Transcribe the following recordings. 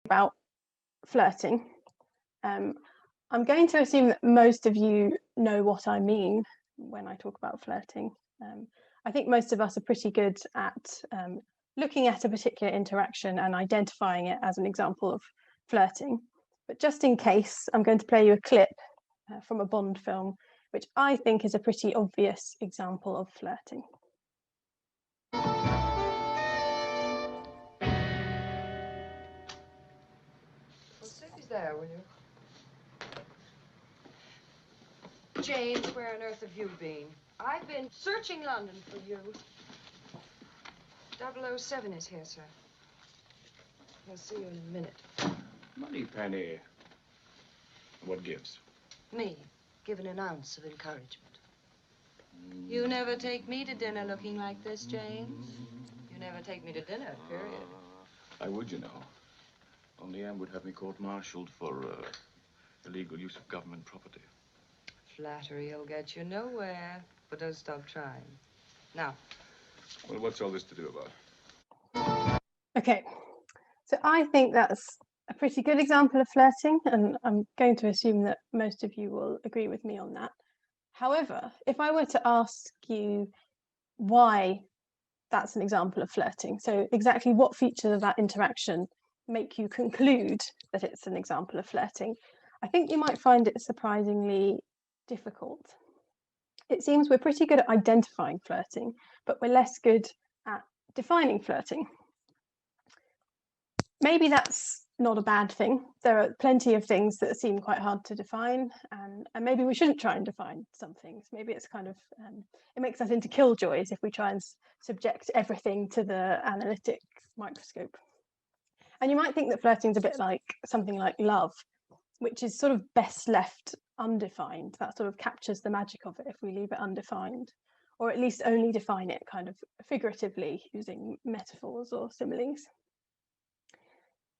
about flirting. I'm going to assume that most of you know what I mean when I talk about flirting. I think most of us are pretty good at looking at a particular interaction and identifying it as an example of flirting. But just in case, I'm going to play you a clip from a Bond film, which I think is a pretty obvious example of flirting. Well, Sophie's there, will you? James, where on earth have you been? I've been searching London for you. 007 is here, sir. He'll see you in a minute. Money, Penny. What gives? Me, given an ounce of encouragement. You never take me to dinner looking like this, James. You never take me to dinner, period. I would, you know. Only Anne would have me court-martialed for illegal use of government property. Flattery will get you nowhere, but don't stop trying. Now. Well, what's all this to do about? Okay, so I think that's a pretty good example of flirting, and I'm going to assume that most of you will agree with me on that. However, if I were to ask you why that's an example of flirting, so exactly what features of that interaction make you conclude that it's an example of flirting, I think you might find it surprisingly difficult. It seems we're pretty good at identifying flirting, but we're less good at defining flirting. Maybe that's not a bad thing. There are plenty of things that seem quite hard to define, and maybe we shouldn't try and define some things. Maybe it's kind of, it makes us into killjoys if we try and subject everything to the analytic microscope. And you might think that flirting is a bit like something like love, which is sort of best left undefined. That sort of captures the magic of it if we leave it undefined, or at least only define it kind of figuratively using metaphors or similes.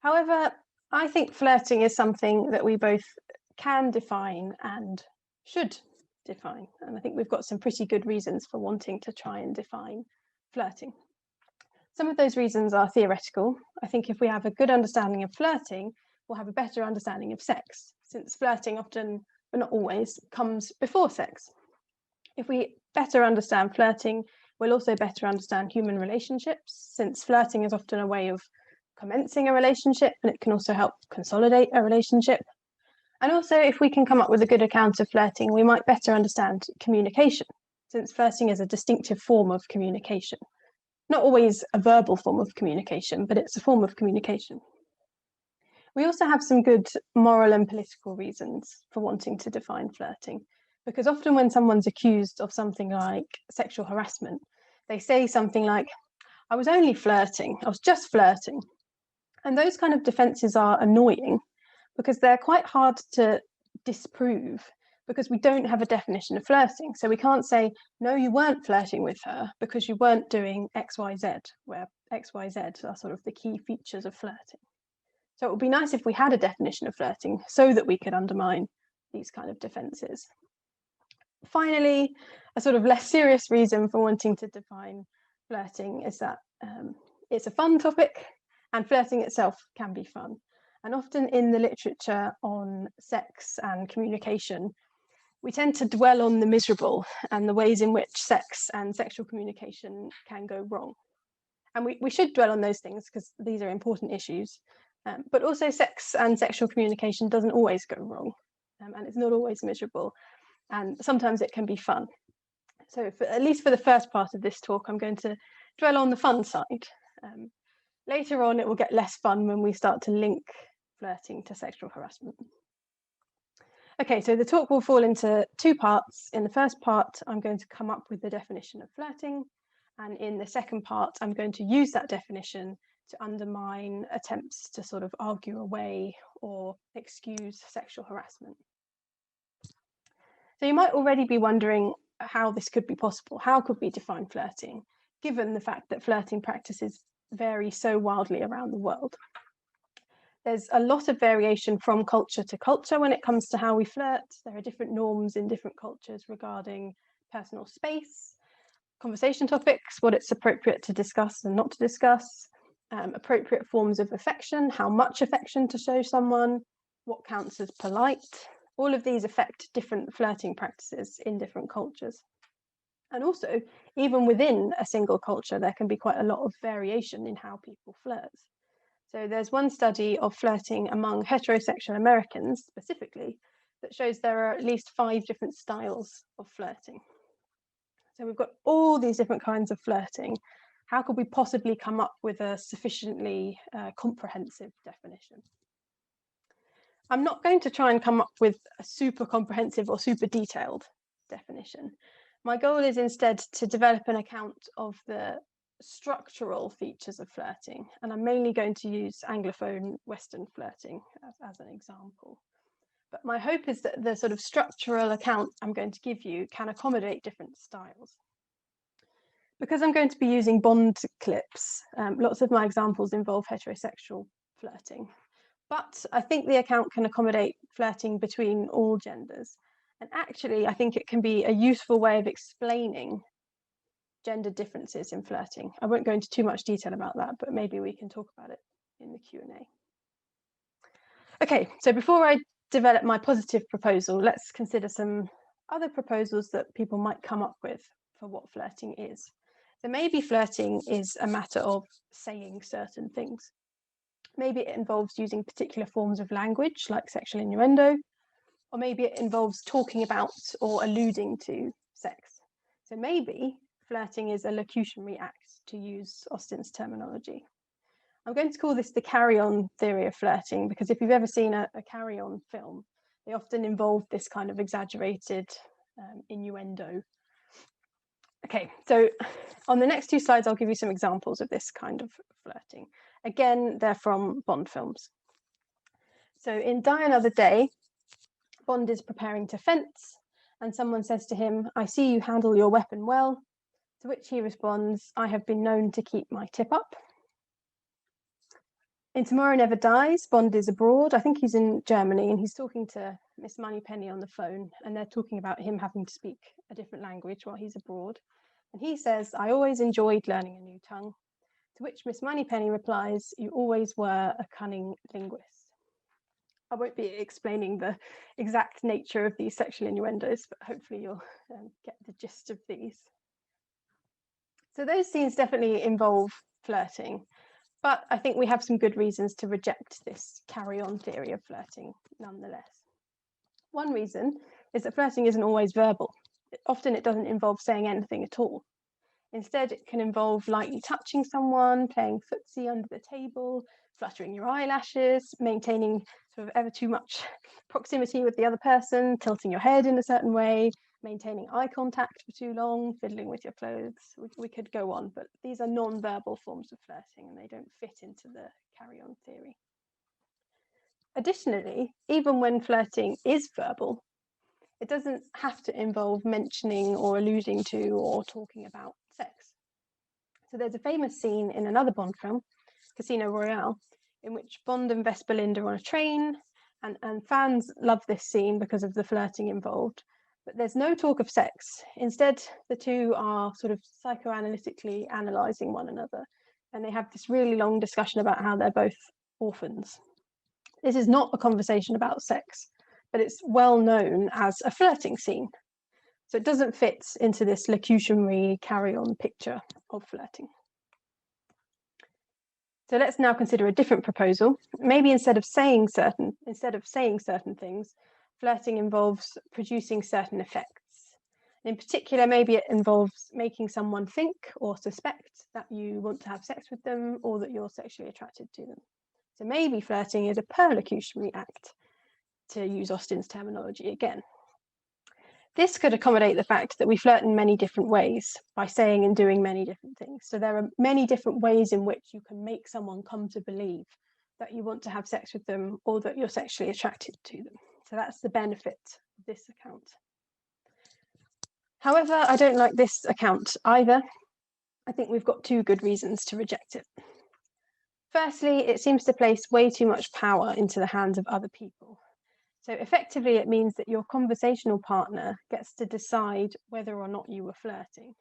However, I think flirting is something that we both can define and should define. And I think we've got some pretty good reasons for wanting to try and define flirting. Some of those reasons are theoretical. I think if we have a good understanding of flirting, we'll have a better understanding of sex, since flirting often, but not always, comes before sex. If we better understand flirting, we'll also better understand human relationships, since flirting is often a way of commencing a relationship, and it can also help consolidate a relationship. And also, if we can come up with a good account of flirting, we might better understand communication, since flirting is a distinctive form of communication. Not always a verbal form of communication, but it's a form of communication. We also have some good moral and political reasons for wanting to define flirting, because often when someone's accused of something like sexual harassment, they say something like, I was only flirting, I was just flirting. And those kind of defenses are annoying because they're quite hard to disprove because we don't have a definition of flirting. So we can't say, no, you weren't flirting with her because you weren't doing X, Y, Z, where X, Y, Z are sort of the key features of flirting. So it would be nice if we had a definition of flirting so that we could undermine these kind of defenses. Finally, a sort of less serious reason for wanting to define flirting is that it's a fun topic, and flirting itself can be fun. And often in the literature on sex and communication, we tend to dwell on the miserable and the ways in which sex and sexual communication can go wrong. And we should dwell on those things because these are important issues. But also sex and sexual communication doesn't always go wrong, and it's not always miserable. And sometimes it can be fun. So at least for the first part of this talk, I'm going to dwell on the fun side. Later on, it will get less fun when we start to link flirting to sexual harassment. Okay, so the talk will fall into two parts. In the first part, I'm going to come up with the definition of flirting. And in the second part, I'm going to use that definition to undermine attempts to sort of argue away or excuse sexual harassment. So you might already be wondering how this could be possible. How could we define flirting, given the fact that flirting practices vary so wildly around the world? There's a lot of variation from culture to culture when it comes to how we flirt. There are different norms in different cultures regarding personal space, conversation topics, what it's appropriate to discuss and not to discuss, appropriate forms of affection, how much affection to show someone, what counts as polite. All of these affect different flirting practices in different cultures. And also, even within a single culture, there can be quite a lot of variation in how people flirt. So there's one study of flirting among heterosexual Americans specifically that shows there are at least 5 different styles of flirting. So we've got all these different kinds of flirting. How could we possibly come up with a sufficiently comprehensive definition? I'm not going to try and come up with a super comprehensive or super detailed definition. My goal is instead to develop an account of the structural features of flirting, and I'm mainly going to use Anglophone Western flirting as an example. But my hope is that the sort of structural account I'm going to give you can accommodate different styles. Because I'm going to be using Bond clips, lots of my examples involve heterosexual flirting. But I think the account can accommodate flirting between all genders. And actually, I think it can be a useful way of explaining gender differences in flirting. I won't go into too much detail about that, but maybe we can talk about it in the Q&A. Okay, so before I develop my positive proposal, let's consider some other proposals that people might come up with for what flirting is. So maybe flirting is a matter of saying certain things. Maybe it involves using particular forms of language, like sexual innuendo, or maybe it involves talking about or alluding to sex. So maybe flirting is a locutionary act, to use Austen's terminology. I'm going to call this the carry-on theory of flirting, because if you've ever seen a carry-on film, they often involve this kind of exaggerated innuendo. Okay, so on the next 2 slides, I'll give you some examples of this kind of flirting. Again, they're from Bond films. So in Die Another Day, Bond is preparing to fence, and someone says to him, "I see you handle your weapon well," to which he responds, "I have been known to keep my tip up." In Tomorrow Never Dies, Bond is abroad. I think he's in Germany, and he's talking to Miss Moneypenny on the phone, and they're talking about him having to speak a different language while he's abroad. And he says, "I always enjoyed learning a new tongue," to which Miss Moneypenny replies, "You always were a cunning linguist." I won't be explaining the exact nature of these sexual innuendos, but hopefully you'll get the gist of these. So those scenes definitely involve flirting, but I think we have some good reasons to reject this carry-on theory of flirting nonetheless. One reason is that flirting isn't always verbal. Often it doesn't involve saying anything at all. Instead, it can involve lightly touching someone, playing footsie under the table, fluttering your eyelashes, maintaining sort of ever too much proximity with the other person, tilting your head in a certain way, maintaining eye contact for too long, fiddling with your clothes. We could go on, but these are non-verbal forms of flirting and they don't fit into the carry-on theory. Additionally, even when flirting is verbal, it doesn't have to involve mentioning or alluding to or talking about sex. So there's a famous scene in another Bond film, Casino Royale, in which Bond and Vesper Lynd are on a train, and fans love this scene because of the flirting involved. But there's no talk of sex. Instead, the two are sort of psychoanalytically analysing one another, and they have this really long discussion about how they're both orphans. This is not a conversation about sex, but it's well known as a flirting scene. So it doesn't fit into this locutionary carry-on picture of flirting. So let's now consider a different proposal. Maybe instead of saying certain things, flirting involves producing certain effects. In particular, maybe it involves making someone think or suspect that you want to have sex with them or that you're sexually attracted to them. So maybe flirting is a perlocutionary act, to use Austen's terminology again. This could accommodate the fact that we flirt in many different ways by saying and doing many different things. So there are many different ways in which you can make someone come to believe that you want to have sex with them or that you're sexually attracted to them. So that's the benefit of this account. However, I don't like this account either. I think we've got 2 good reasons to reject it. Firstly, it seems to place way too much power into the hands of other people. So effectively, it means that your conversational partner gets to decide whether or not you were flirting.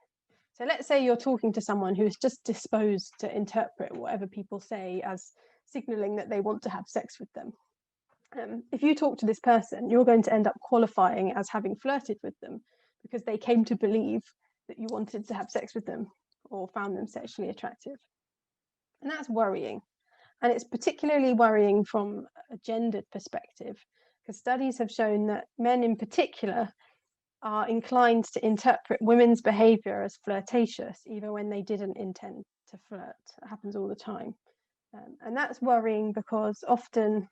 So let's say you're talking to someone who is just disposed to interpret whatever people say as signaling that they want to have sex with them. If you talk to this person, you're going to end up qualifying as having flirted with them because they came to believe that you wanted to have sex with them or found them sexually attractive. And that's worrying. And it's particularly worrying from a gendered perspective, because studies have shown that men in particular are inclined to interpret women's behavior as flirtatious, even when they didn't intend to flirt. It happens all the time. And that's worrying because often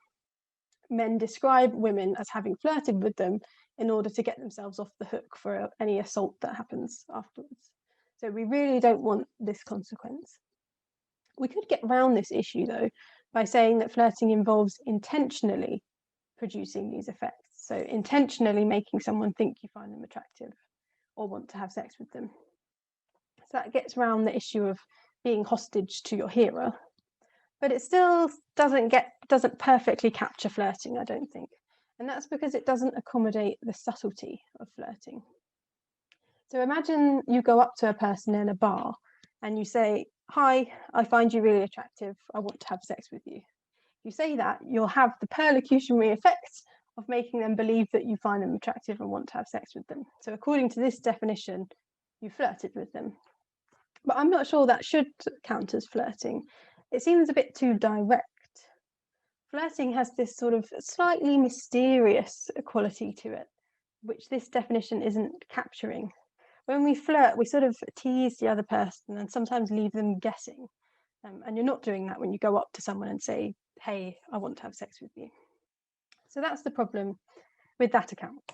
men describe women as having flirted with them in order to get themselves off the hook for any assault that happens afterwards. So we really don't want this consequence. We could get around this issue, though, by saying that flirting involves intentionally producing these effects. So intentionally making someone think you find them attractive or want to have sex with them. So that gets around the issue of being hostage to your hero. But it still doesn't perfectly capture flirting, I don't think. And that's because it doesn't accommodate the subtlety of flirting. So imagine you go up to a person in a bar and you say, "Hi, I find you really attractive. I want to have sex with you." If you say that, you'll have the perlocutionary effect of making them believe that you find them attractive and want to have sex with them. So according to this definition, you flirted with them. But I'm not sure that should count as flirting. It seems a bit too direct. Flirting has this sort of slightly mysterious quality to it, which this definition isn't capturing. When we flirt, we sort of tease the other person and sometimes leave them guessing. And you're not doing that when you go up to someone and say, "Hey, I want to have sex with you." So that's the problem with that account.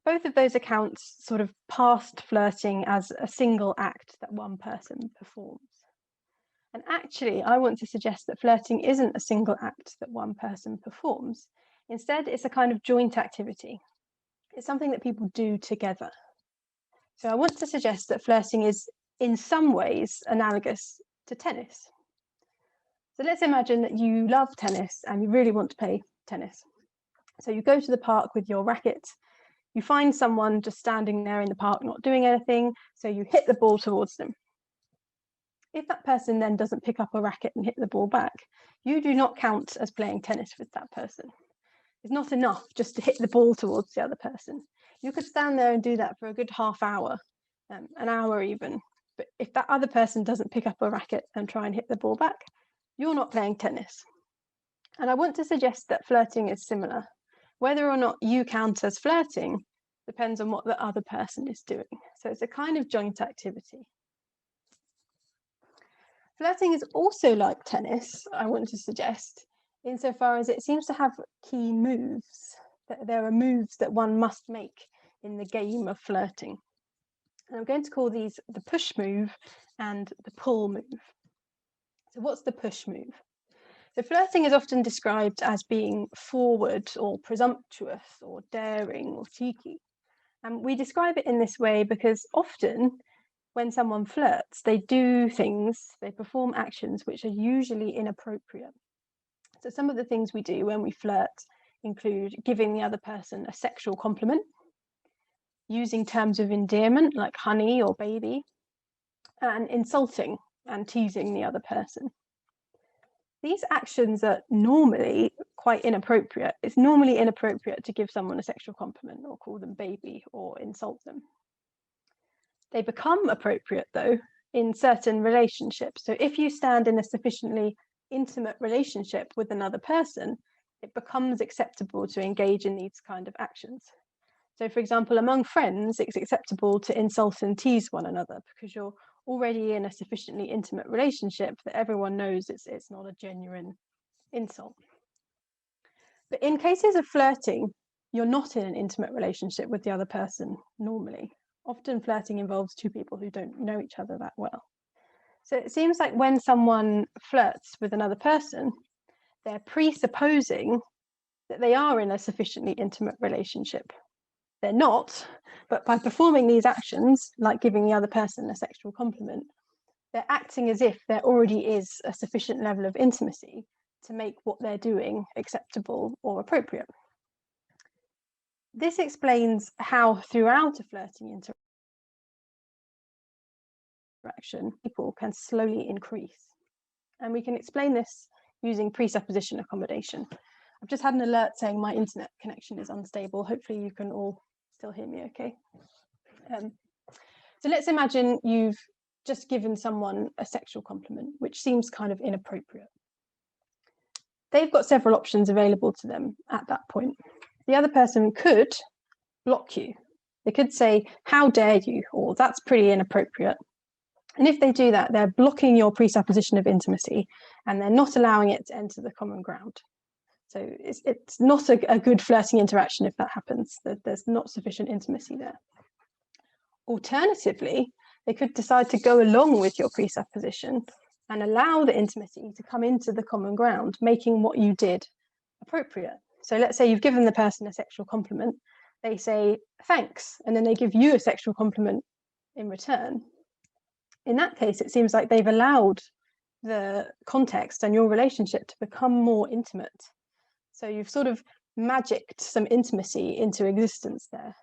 Both of those accounts sort of passed flirting as a single act that one person performs. And actually, I want to suggest that flirting isn't a single act that one person performs. Instead, it's a kind of joint activity. It's something that people do together. So I want to suggest that flirting is in some ways analogous to tennis. So let's imagine that you love tennis and you really want to play tennis. So you go to the park with your racket. You find someone just standing there in the park not doing anything, so you hit the ball towards them. If that person then doesn't pick up a racket and hit the ball back, you do not count as playing tennis with that person. It's not enough just to hit the ball towards the other person. You could stand there and do that for a good half hour, an hour even. But if that other person doesn't pick up a racket and try and hit the ball back, you're not playing tennis. And I want to suggest that flirting is similar. Whether or not you count as flirting depends on what the other person is doing. So it's a kind of joint activity. Flirting is also like tennis, I want to suggest, insofar as it seems to have key moves. There are moves that one must make in the game of flirting. And I'm going to call these the push move and the pull move. So what's the push move? So flirting is often described as being forward or presumptuous or daring or cheeky. And we describe it in this way because often when someone flirts, they do things, they perform actions which are usually inappropriate. So some of the things we do when we flirt include giving the other person a sexual compliment, using terms of endearment like honey or baby, and insulting and teasing the other person. These actions are normally quite inappropriate. It's normally inappropriate to give someone a sexual compliment or call them baby or insult them. They become appropriate, though, in certain relationships. So if you stand in a sufficiently intimate relationship with another person, it becomes acceptable to engage in these kind of actions. So, for example, among friends, it's acceptable to insult and tease one another because you're already in a sufficiently intimate relationship that everyone knows it's not a genuine insult. But in cases of flirting, you're not in an intimate relationship with the other person normally. Often flirting involves two people who don't know each other that well. So it seems like when someone flirts with another person, they're presupposing that they are in a sufficiently intimate relationship. They're not, but by performing these actions, like giving the other person a sexual compliment, they're acting as if there already is a sufficient level of intimacy to make what they're doing acceptable or appropriate. This explains how throughout a flirting interaction, interaction, people can slowly increase. And we can explain this using presupposition accommodation. I've just had an alert saying my internet connection is unstable. Hopefully you can all still hear me okay. So let's imagine you've just given someone a sexual compliment, which seems kind of inappropriate. They've got several options available to them at that point. The other person could block you. They could say, "How dare you?" or "That's pretty inappropriate." And if they do that, they're blocking your presupposition of intimacy and they're not allowing it to enter the common ground. So it's not a good flirting interaction if that happens. There's not sufficient intimacy there. Alternatively, they could decide to go along with your presupposition and allow the intimacy to come into the common ground, making what you did appropriate. So let's say you've given the person a sexual compliment. They say, "Thanks," and then they give you a sexual compliment in return. In that case, it seems like they've allowed the context and your relationship to become more intimate. So you've sort of magicked some intimacy into existence there.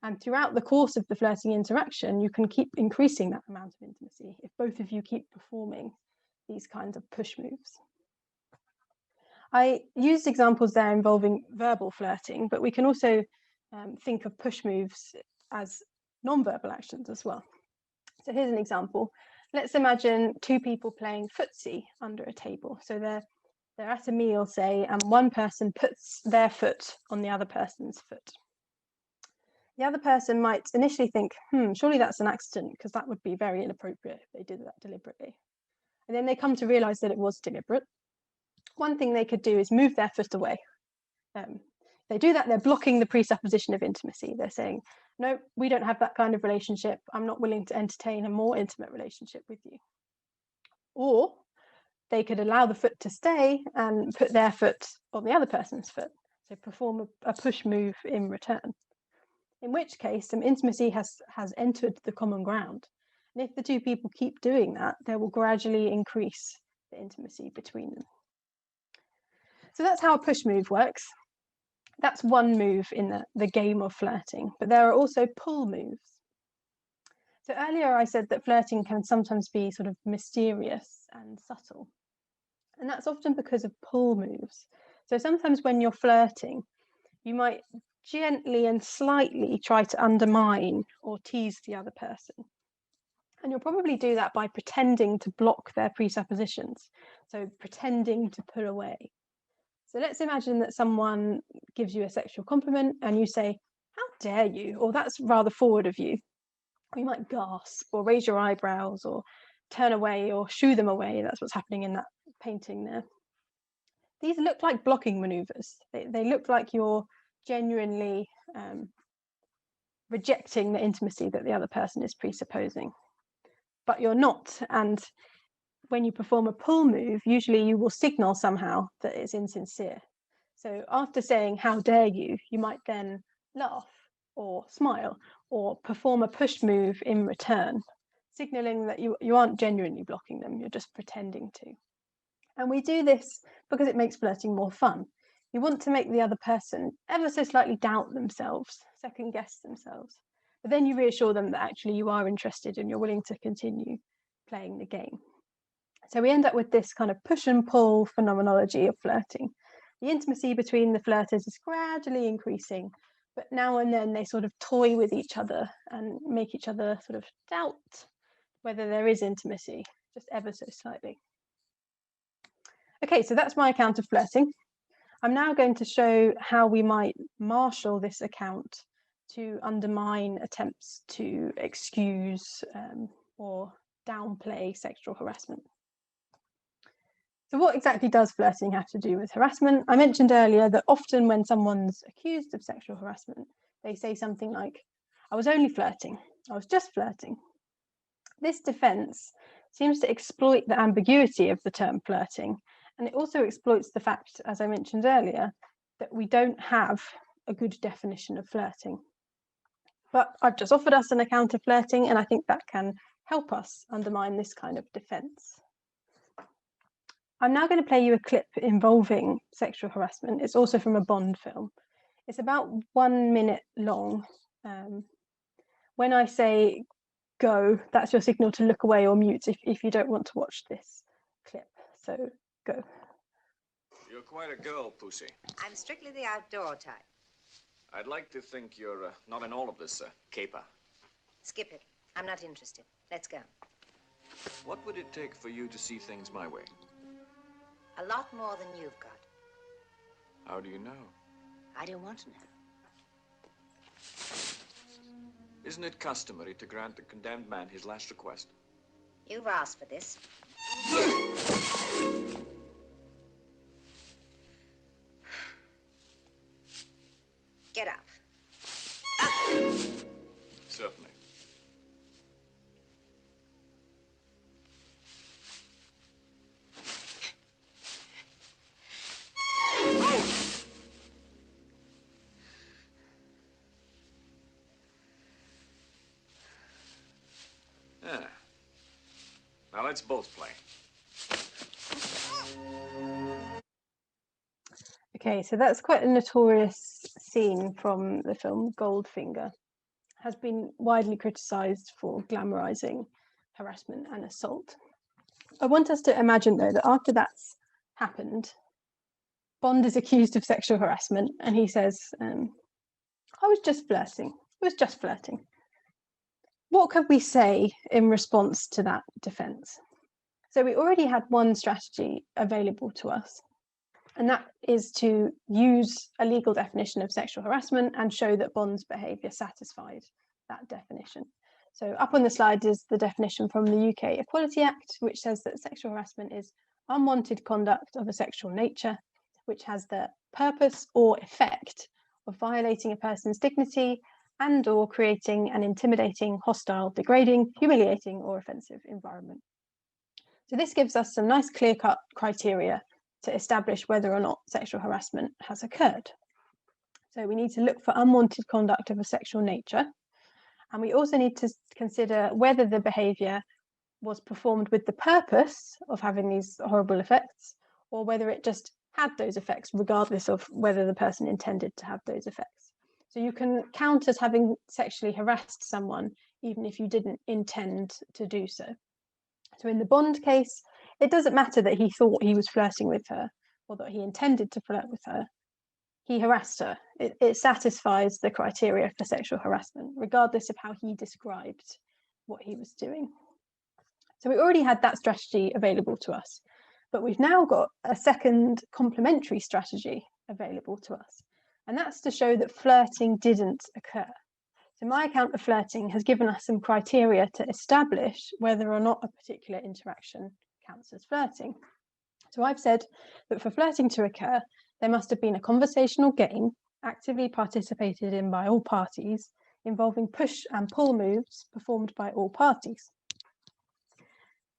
And throughout the course of the flirting interaction, you can keep increasing that amount of intimacy if both of you keep performing these kinds of push moves. I used examples there involving verbal flirting, but we can also think of push moves as non-verbal actions as well. So here's an example. Let's imagine two people playing footsie under a table. So they're at a meal, say, and one person puts their foot on the other person's foot. The other person might initially think, surely that's an accident, because that would be very inappropriate if they did that deliberately. And then they come to realize that it was deliberate. One thing they could do is move their foot away. If they do that, they're blocking the presupposition of intimacy. They're saying, "No, we don't have that kind of relationship. I'm not willing to entertain a more intimate relationship with you." Or they could allow the foot to stay and put their foot on the other person's foot, so perform a push move in return. In which case, some intimacy has entered the common ground. And if the two people keep doing that, they will gradually increase the intimacy between them. So that's how a push move works. That's one move in the game of flirting, but there are also pull moves. So earlier I said that flirting can sometimes be sort of mysterious and subtle. And that's often because of pull moves. So sometimes when you're flirting, you might gently and slightly try to undermine or tease the other person. And you'll probably do that by pretending to block their presuppositions. So pretending to pull away. So let's imagine that someone gives you a sexual compliment and you say, "How dare you?" or "That's rather forward of you." Or you might gasp or raise your eyebrows or turn away or shoo them away. That's what's happening in that painting there. These look like blocking maneuvers. They look like you're genuinely rejecting the intimacy that the other person is presupposing. But you're not. And when you perform a pull move, usually you will signal somehow that it's insincere. So after saying, "How dare you," you might then laugh or smile or perform a push move in return, signaling that you aren't genuinely blocking them, you're just pretending to. And we do this because it makes flirting more fun. You want to make the other person ever so slightly doubt themselves, second guess themselves. But then you reassure them that actually you are interested and you're willing to continue playing the game. So we end up with this kind of push and pull phenomenology of flirting. The intimacy between the flirters is gradually increasing, but now and then they sort of toy with each other and make each other sort of doubt whether there is intimacy, just ever so slightly. Okay, so that's my account of flirting. I'm now going to show how we might marshal this account to undermine attempts to excuse or downplay sexual harassment. So what exactly does flirting have to do with harassment? I mentioned earlier that often when someone's accused of sexual harassment, they say something like, "I was only flirting, I was just flirting." This defense seems to exploit the ambiguity of the term flirting, and it also exploits the fact, as I mentioned earlier, that we don't have a good definition of flirting. But I've just offered us an account of flirting, and I think that can help us undermine this kind of defense. I'm now going to play you a clip involving sexual harassment. It's also from a Bond film. It's about 1 minute long. When I say go. That's your signal to look away or mute if you don't want to watch this clip. So go. You're quite a girl, Pussy. I'm strictly the outdoor type. I'd like to think you're not in all of this caper. Skip it. I'm not interested. Let's go. What would it take for you to see things my way? A lot more than you've got. How do you know? I don't want to know. Isn't it customary to grant a condemned man his last request? You've asked for this. Get up. Certainly. Yeah. Now let's both play. Okay, so that's quite a notorious scene from the film Goldfinger. Has been widely criticised for glamorising harassment and assault. I want us to imagine, though, that after that's happened, Bond is accused of sexual harassment, and he says, I was just flirting. I was just flirting. What could we say in response to that defence? So we already had one strategy available to us, and that is to use a legal definition of sexual harassment and show that Bond's behaviour satisfied that definition. So up on the slide is the definition from the UK Equality Act, which says that sexual harassment is unwanted conduct of a sexual nature, which has the purpose or effect of violating a person's dignity and or creating an intimidating, hostile, degrading, humiliating or offensive environment. So this gives us some nice clear-cut criteria to establish whether or not sexual harassment has occurred. So we need to look for unwanted conduct of a sexual nature, and we also need to consider whether the behaviour was performed with the purpose of having these horrible effects, or whether it just had those effects regardless of whether the person intended to have those effects. So you can count as having sexually harassed someone even if you didn't intend to do so. So in the Bond case, it doesn't matter that he thought he was flirting with her or that he intended to flirt with her. He harassed her. It satisfies the criteria for sexual harassment, regardless of how he described what he was doing. So we already had that strategy available to us, but we've now got a second complementary strategy available to us, and that's to show that flirting didn't occur. So my account of flirting has given us some criteria to establish whether or not a particular interaction counts as flirting. So I've said that for flirting to occur, there must have been a conversational game actively participated in by all parties, involving push and pull moves performed by all parties.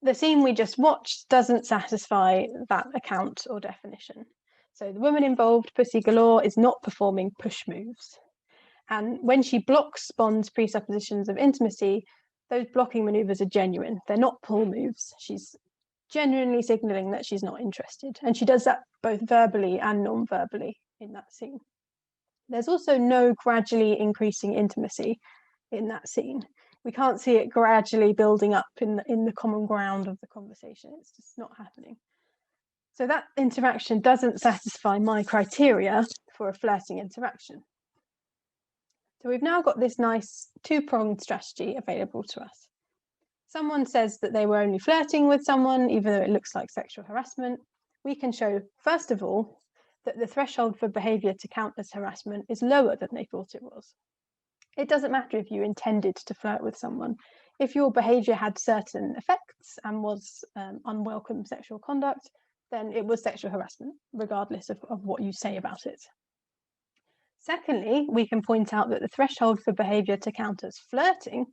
The scene we just watched doesn't satisfy that account or definition. So the woman involved, Pussy Galore, is not performing push moves. And when she blocks Bond's presuppositions of intimacy, those blocking manoeuvres are genuine. They're not pull moves. She's genuinely signalling that she's not interested. And she does that both verbally and non-verbally in that scene. There's also no gradually increasing intimacy in that scene. We can't see it gradually building up in the common ground of the conversation. It's just not happening. So that interaction doesn't satisfy my criteria for a flirting interaction. So we've now got this nice two-pronged strategy available to us. Someone says that they were only flirting with someone, even though it looks like sexual harassment. We can show, first of all, that the threshold for behaviour to count as harassment is lower than they thought it was. It doesn't matter if you intended to flirt with someone. If your behaviour had certain effects and was unwelcome sexual conduct, then it was sexual harassment, regardless of what you say about it. Secondly, we can point out that the threshold for behaviour to count as flirting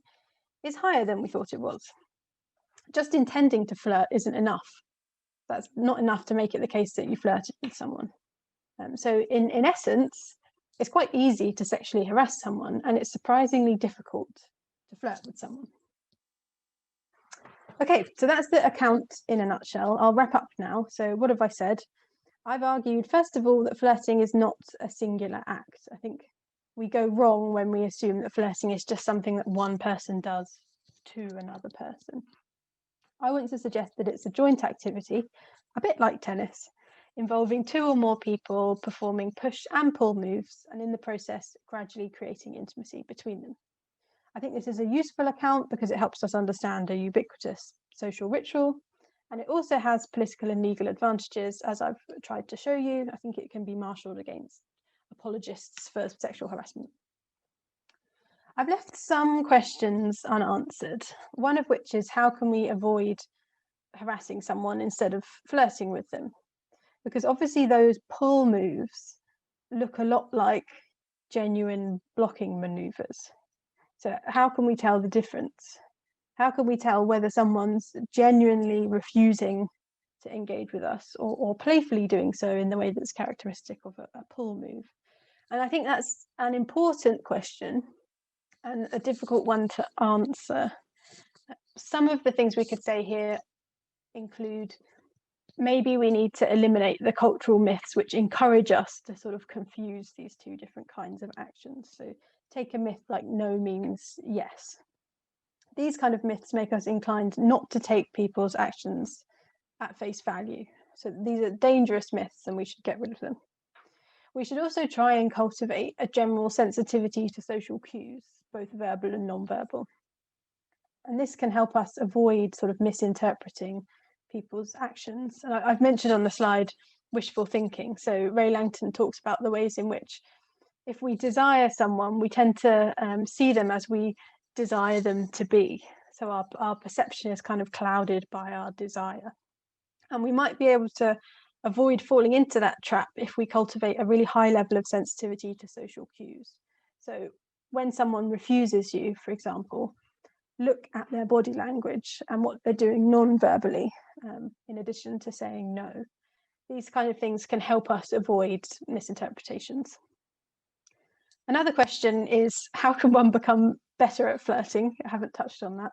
is higher than we thought it was. Just intending to flirt isn't enough. That's not enough to make it the case that you flirted with someone. So in essence, it's quite easy to sexually harass someone, and it's surprisingly difficult to flirt with someone. Okay, so that's the account in a nutshell. I'll wrap up now. So what have I said? I've argued, first of all, that flirting is not a singular act. I think we go wrong when we assume that flirting is just something that one person does to another person. I want to suggest that it's a joint activity, a bit like tennis, involving 2 or more people performing push and pull moves, and in the process, gradually creating intimacy between them. I think this is a useful account because it helps us understand a ubiquitous social ritual, and it also has political and legal advantages, as I've tried to show you. I think it can be marshalled against apologists for sexual harassment. I've left some questions unanswered, one of which is how can we avoid harassing someone instead of flirting with them? Because obviously those pull moves look a lot like genuine blocking maneuvers. So how can we tell the difference? How can we tell whether someone's genuinely refusing to engage with us or playfully doing so in the way that's characteristic of a pull move? And I think that's an important question and a difficult one to answer. Some of the things we could say here include maybe we need to eliminate the cultural myths which encourage us to sort of confuse these 2 different kinds of actions. So take a myth like no means yes. These kind of myths make us inclined not to take people's actions at face value. So these are dangerous myths and we should get rid of them. We should also try and cultivate a general sensitivity to social cues, both verbal and non-verbal. And this can help us avoid sort of misinterpreting people's actions. And I've mentioned on the slide wishful thinking. So Ray Langton talks about the ways in which if we desire someone, we tend to see them as we desire them to be. So our perception is kind of clouded by our desire. And we might be able to avoid falling into that trap if we cultivate a really high level of sensitivity to social cues. So when someone refuses you, for example, look at their body language and what they're doing non-verbally, in addition to saying no. These kind of things can help us avoid misinterpretations. Another question is, how can one become better at flirting? I haven't touched on that.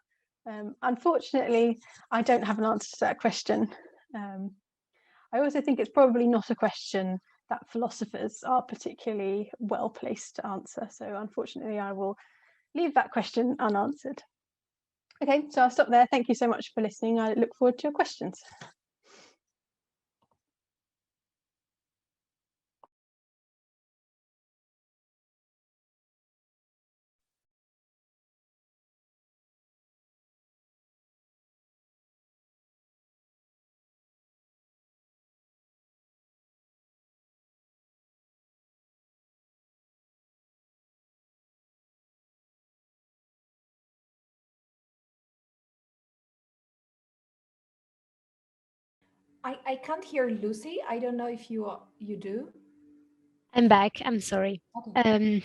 Unfortunately, I don't have an answer to that question. I also think it's probably not a question that philosophers are particularly well placed to answer. So unfortunately, I will leave that question unanswered. Okay, so I'll stop there. Thank you so much for listening. I look forward to your questions. I can't hear Lucy. I don't know if you do. I'm back. I'm sorry. Okay.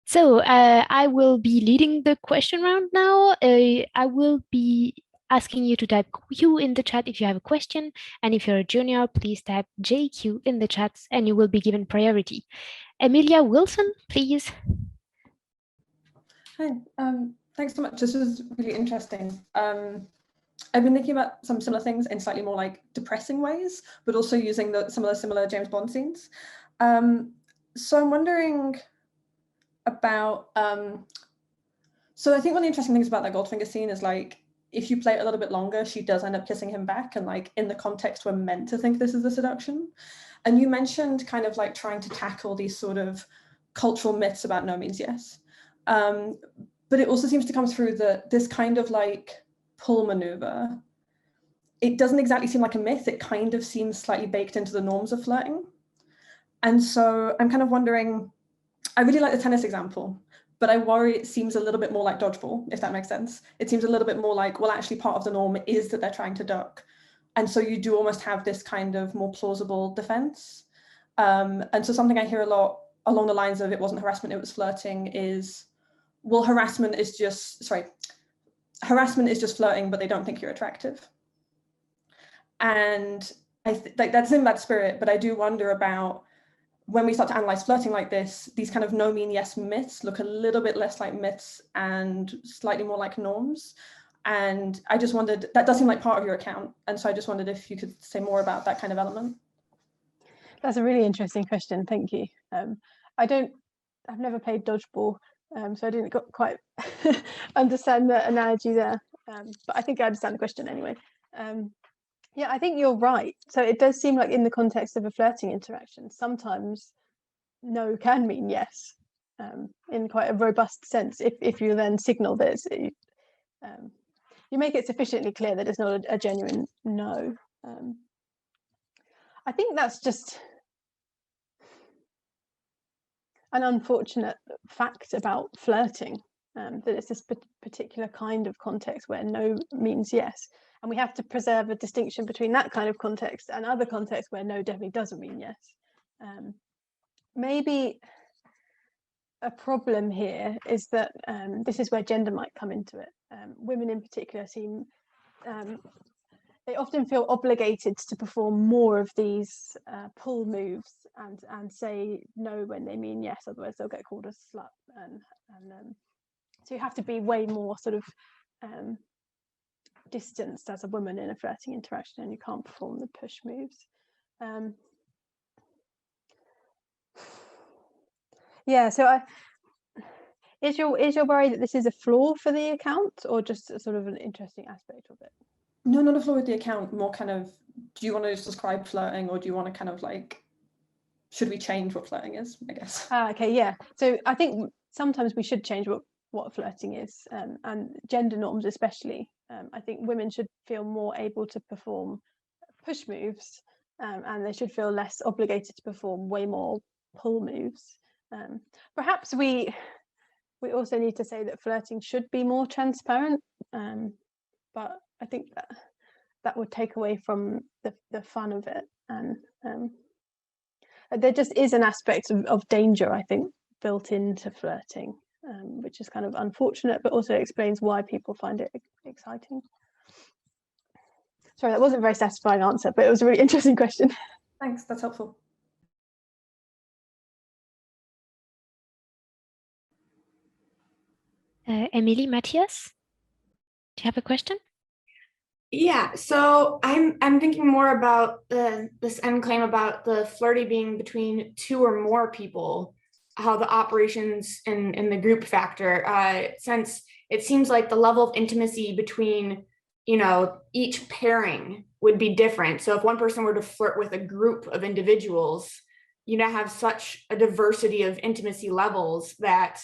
So I will be leading the question round now. I will be asking you to type Q in the chat if you have a question. And if you're a junior, please type JQ in the chat and you will be given priority. Emilia Wilson, please. Hi, thanks so much. This was really interesting. I've been thinking about some similar things in slightly more like depressing ways, but also using some of the similar James Bond scenes. So I'm wondering about, so I think one of the interesting things about that Goldfinger scene is like, if you play it a little bit longer, she does end up kissing him back. And like in the context, we're meant to think this is a seduction. And you mentioned kind of like trying to tackle these sort of cultural myths about no means yes. But it also seems to come through that this kind of like pull maneuver, it doesn't exactly seem like a myth. It kind of seems slightly baked into the norms of flirting. And so I'm kind of wondering, I really like the tennis example, but I worry it seems a little bit more like dodgeball, if that makes sense. It seems a little bit more like, well, actually part of the norm is that they're trying to duck. And so you do almost have this kind of more plausible defense. And so something I hear a lot along the lines of it wasn't harassment, it was flirting is, well, harassment is just flirting, but they don't think you're attractive. And like that's in that spirit, but I do wonder about when we start to analyze flirting like this, these kind of no mean yes myths look a little bit less like myths and slightly more like norms. And I just wondered, that does seem like part of your account. And so I just wondered if you could say more about that kind of element. That's a really interesting question. Thank you. I've never played dodgeball, So I didn't quite understand the analogy there, but I think I understand the question anyway. Yeah, I think you're right. So it does seem like in the context of a flirting interaction, sometimes no can mean yes, in quite a robust sense. If you then signal this, you make it sufficiently clear that it's not a genuine no. I think that's just an unfortunate fact about flirting, that it's this particular kind of context where no means yes. And we have to preserve a distinction between that kind of context and other contexts where no definitely doesn't mean yes. Maybe a problem here is that this is where gender might come into it. Women in particular seem, they often feel obligated to perform more of these pull moves and say no when they mean yes, otherwise they'll get called a slut. And so you have to be way more sort of distanced as a woman in a flirting interaction, and you can't perform the push moves. Yeah, so is your worry that this is a flaw for the account, or just a sort of an interesting aspect of it? No, not a flaw with the account, more kind of, do you want to just describe flirting, or do you want to kind of like, should we change what flirting is, I guess? Okay, yeah. So I think sometimes we should change what flirting is, and gender norms especially. I think women should feel more able to perform push moves, and they should feel less obligated to perform way more pull moves. Perhaps we also need to say that flirting should be more transparent, but I think that would take away from the fun of it, and there just is an aspect of danger, I think, built into flirting, which is kind of unfortunate, but also explains why people find it exciting. Sorry, that wasn't a very satisfying answer, but it was a really interesting question. Thanks, that's helpful. Emily, Matthias, do you have a question? Yeah, so I'm thinking more about this end claim about the flirty being between two or more people, how the operations in the group factor, since it seems like the level of intimacy between, you know, each pairing would be different. So if one person were to flirt with a group of individuals, you now have such a diversity of intimacy levels that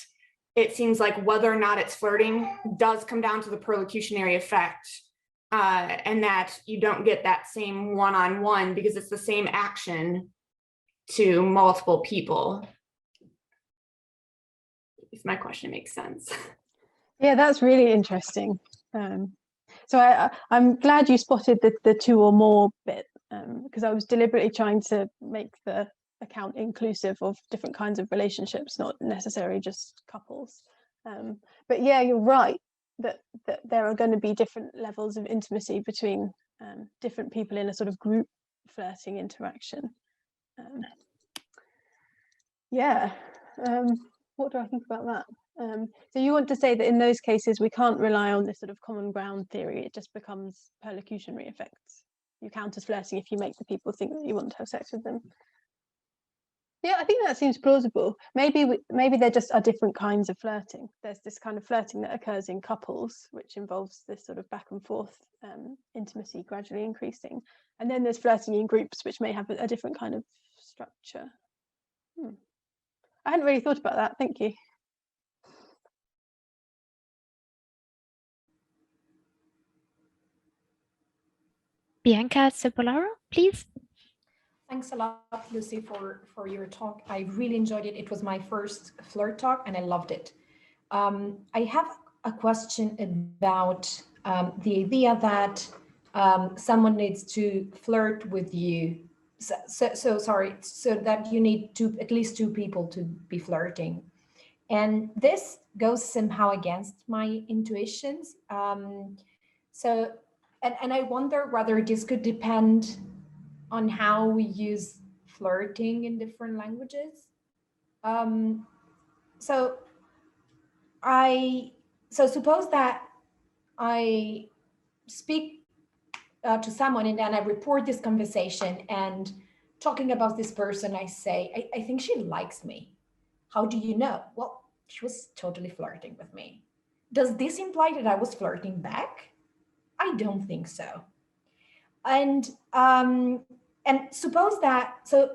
it seems like whether or not it's flirting does come down to the perlocutionary effect. And that you don't get that same one-on-one because it's the same action to multiple people. If my question makes sense. Yeah, that's really interesting. So I'm glad you spotted the two or more bit, because I was deliberately trying to make the account inclusive of different kinds of relationships, not necessarily just couples. But yeah, you're right. That there are going to be different levels of intimacy between different people in a sort of group flirting interaction. Yeah, what do I think about that? So you want to say that in those cases we can't rely on this sort of common ground theory, it just becomes perlocutionary effects. You count as flirting if you make the people think that you want to have sex with them. Yeah, I think that seems plausible. Maybe there just are different kinds of flirting. There's this kind of flirting that occurs in couples, which involves this sort of back and forth intimacy gradually increasing. And then there's flirting in groups, which may have a different kind of structure. I hadn't really thought about that. Thank you. Bianca Cepolaro, please. Thanks a lot, Lucy, for your talk. I really enjoyed it. It was my first flirt talk and I loved it. I have a question about the idea that someone needs to flirt with you. So that you need at least two people to be flirting. And this goes somehow against my intuitions. And I wonder whether this could depend on how we use flirting in different languages. So suppose that I speak to someone and then I report this conversation, and talking about this person, I say, I think she likes me. How do you know? Well, she was totally flirting with me. Does this imply that I was flirting back? I don't think so. And suppose that, so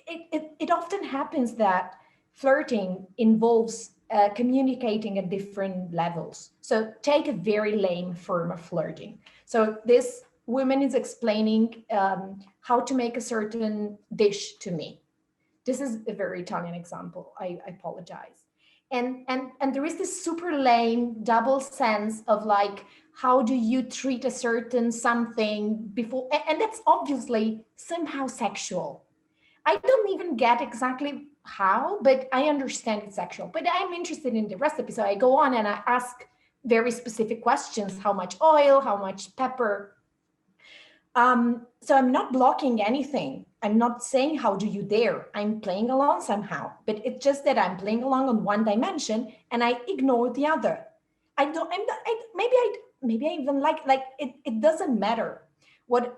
it often happens that flirting involves communicating at different levels. So take a very lame form of flirting. So this woman is explaining how to make a certain dish to me. This is a very Italian example. I apologize. And there is this super lame double sense of like, how do you treat a certain something before? And that's obviously somehow sexual. I don't even get exactly how, but I understand it's sexual. But I'm interested in the recipe. So I go on and I ask very specific questions: how much oil, how much pepper. So I'm not blocking anything. I'm not saying, how do you dare? I'm playing along somehow, but it's just that I'm playing along on one dimension and I ignore the other. Maybe I even like it doesn't matter. What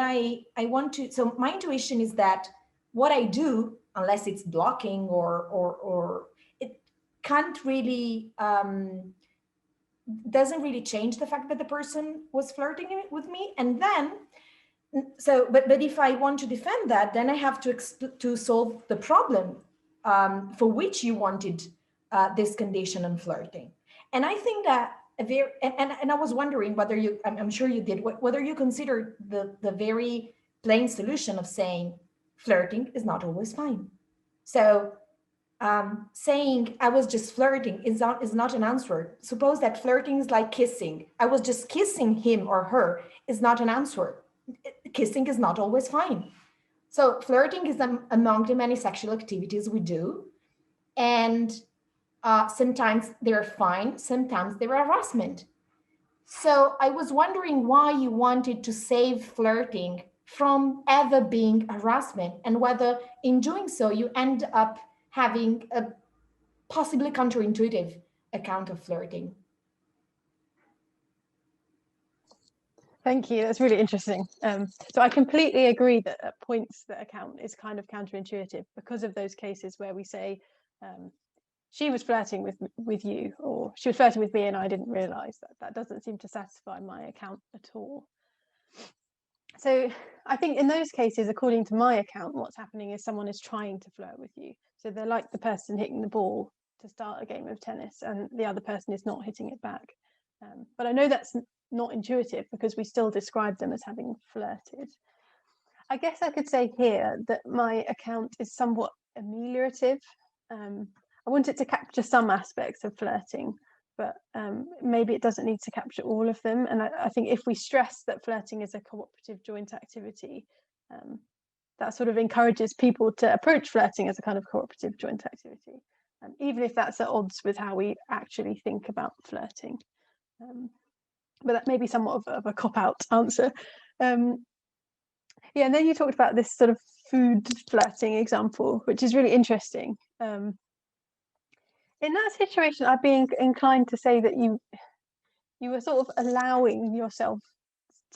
I want to, so my intuition is that what I do, unless it's blocking or it can't really, doesn't really change the fact that the person was flirting with me. And then, so, but if I want to defend that, then I have to solve the problem for which you wanted this condition on flirting. And I think that and I was wondering whether you, I'm sure you did, whether you considered the very plain solution of saying flirting is not always fine. So saying I was just flirting is not an answer. Suppose that flirting is like kissing. I was just kissing him or her is not an answer. Kissing is not always fine. So flirting is among the many sexual activities we do. And sometimes they're fine, sometimes they're harassment. So I was wondering why you wanted to save flirting from ever being harassment, and whether in doing so you end up having a possibly counterintuitive account of flirting. Thank you. That's really interesting. So I completely agree that at points that account is kind of counterintuitive because of those cases where we say she was flirting with you, or she was flirting with me and I didn't realize that. That doesn't seem to satisfy my account at all. So I think in those cases, according to my account, what's happening is someone is trying to flirt with you. So they're like the person hitting the ball to start a game of tennis and the other person is not hitting it back. But I know that's not intuitive because we still describe them as having flirted. I guess I could say here that my account is somewhat ameliorative. I want it to capture some aspects of flirting, but maybe it doesn't need to capture all of them. And I think if we stress that flirting is a cooperative joint activity, that sort of encourages people to approach flirting as a kind of cooperative joint activity, even if that's at odds with how we actually think about flirting. But that may be somewhat of a cop-out answer. Yeah, and then you talked about this sort of food flirting example, which is really interesting. In that situation, I'd be inclined to say that you were sort of allowing yourself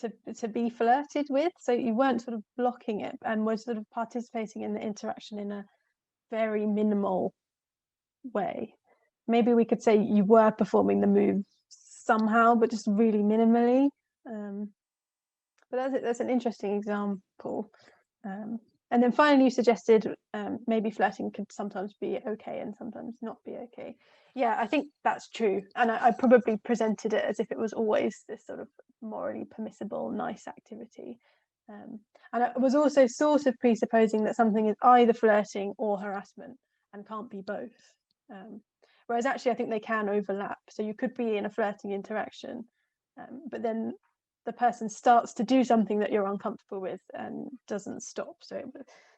to be flirted with, so you weren't sort of blocking it and were sort of participating in the interaction in a very minimal way. Maybe we could say you were performing the move somehow, but just really minimally. But that's an interesting example. And then finally, you suggested maybe flirting could sometimes be okay and sometimes not be okay. Yeah, I think that's true. And I probably presented it as if it was always this sort of morally permissible, nice activity. And I was also sort of presupposing that something is either flirting or harassment and can't be both. Whereas actually, I think they can overlap. So you could be in a flirting interaction, but then the person starts to do something that you're uncomfortable with and doesn't stop. So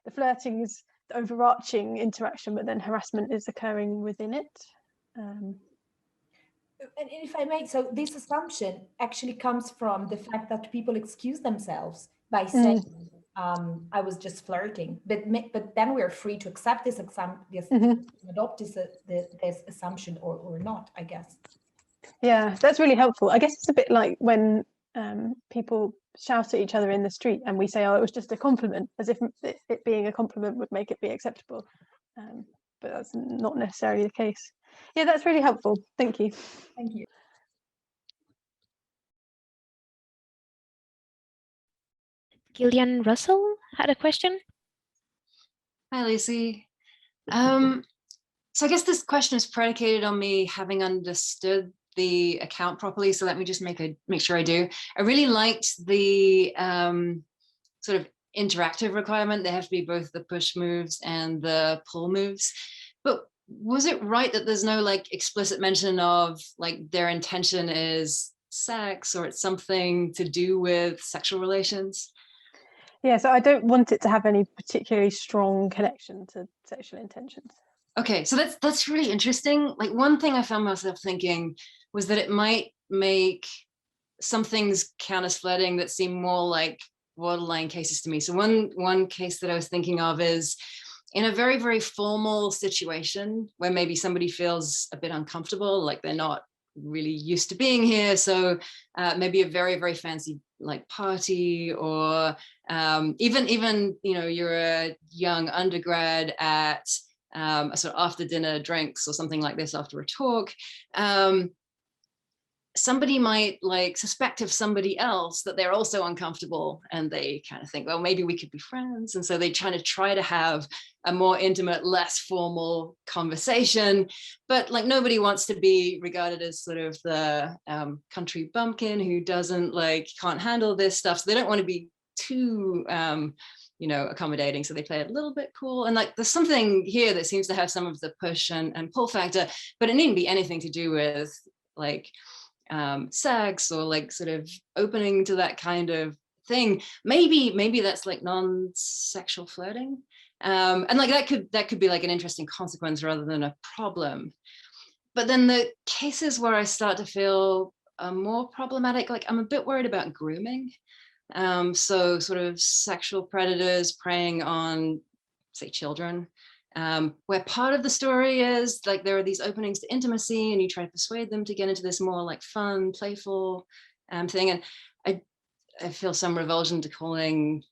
the flirting is the overarching interaction, but then harassment is occurring within it. And if I may, so this assumption actually comes from the fact that people excuse themselves by saying, I was just flirting, but then we're free to accept this adopt this assumption or not, I guess. Yeah, that's really helpful. I guess it's a bit like when people shout at each other in the street and we say, oh, it was just a compliment, as if it being a compliment would make it be acceptable. but that's not necessarily the case. Yeah, that's really helpful. Thank you. Thank you. Gillian Russell had a question. Hi, Lucy. So I guess this question is predicated on me having understood the account properly. So let me just make sure I do. I really liked the sort of interactive requirement. They have to be both the push moves and the pull moves. But was it right that there's no like explicit mention of like their intention is sex or it's something to do with sexual relations? Yeah, so I don't want it to have any particularly strong connection to sexual intentions. Okay, so that's really interesting. Like one thing I found myself thinking was that it might make some things count as flirting that seem more like borderline cases to me. So one case that I was thinking of is in a very, very formal situation where maybe somebody feels a bit uncomfortable, like they're not really used to being here. So maybe a very, very fancy like party, or even you know, you're a young undergrad at a sort of after dinner drinks or something like this after a talk. Somebody might like suspect of somebody else that they're also uncomfortable, and they kind of think, well, maybe we could be friends. And so they try to have a more intimate, less formal conversation, but like nobody wants to be regarded as sort of the country bumpkin who can't handle this stuff. So they don't want to be too, you know, accommodating. So they play it a little bit cool. And like, there's something here that seems to have some of the push and pull factor, but it needn't be anything to do with like, sex or like sort of opening to that kind of thing. Maybe that's like non-sexual flirting, and like that could be like an interesting consequence rather than a problem. But then the cases where I start to feel more problematic, like I'm a bit worried about grooming. So sort of sexual predators preying on, say, children. Where part of the story is like there are these openings to intimacy and you try to persuade them to get into this more like fun, playful thing. And I feel some revulsion to calling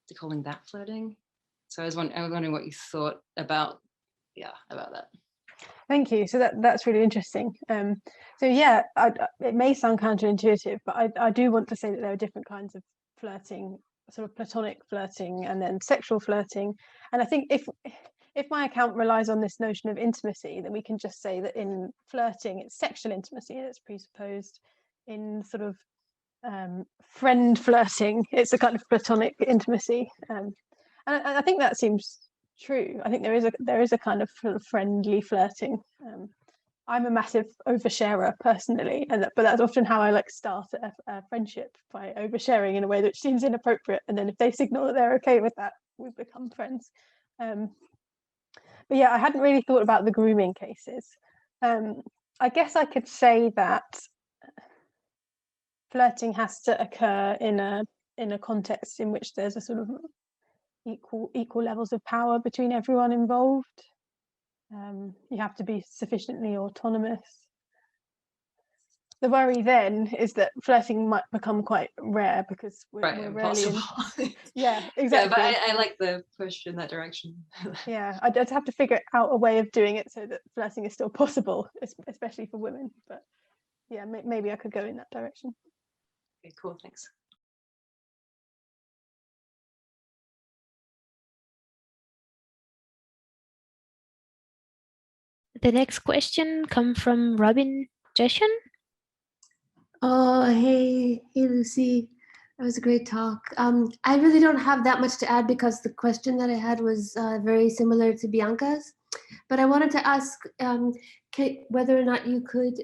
that flirting. So I was wondering what you thought about that. Thank you. So that's really interesting. So yeah, it may sound counterintuitive, but I do want to say that there are different kinds of flirting, sort of platonic flirting and then sexual flirting. And I think if my account relies on this notion of intimacy, then we can just say that in flirting, it's sexual intimacy that's presupposed. In sort of friend flirting, it's a kind of platonic intimacy. And I think that seems true. I think there is a kind of friendly flirting. I'm a massive oversharer personally, but that's often how I like start a friendship, by oversharing in a way that seems inappropriate, and then if they signal that they're okay with that, we become friends. But yeah, I hadn't really thought about the grooming cases. I guess I could say that flirting has to occur in a context in which there's a sort of equal levels of power between everyone involved. You have to be sufficiently autonomous. The worry then is that flirting might become quite rare because we're rarely yeah, exactly. Yeah, but I like the push in that direction. Yeah, I'd have to figure out a way of doing it so that flirting is still possible, especially for women. But yeah, maybe I could go in that direction. Okay, cool, thanks. The next question comes from Robin Jeshen. Oh, hey, Lucy. That was a great talk. I really don't have that much to add because the question that I had was very similar to Bianca's. But I wanted to ask Kate whether or not you could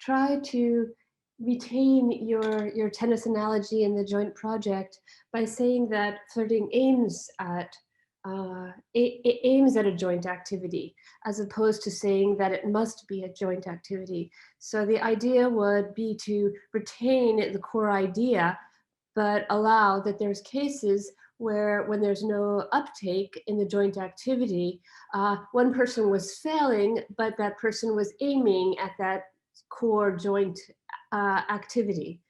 try to retain your tennis analogy in the joint project by saying that flirting aims at a joint activity, as opposed to saying that it must be a joint activity. So the idea would be to retain the core idea, but allow that there's cases where when there's no uptake in the joint activity, one person was failing, but that person was aiming at that core joint activity.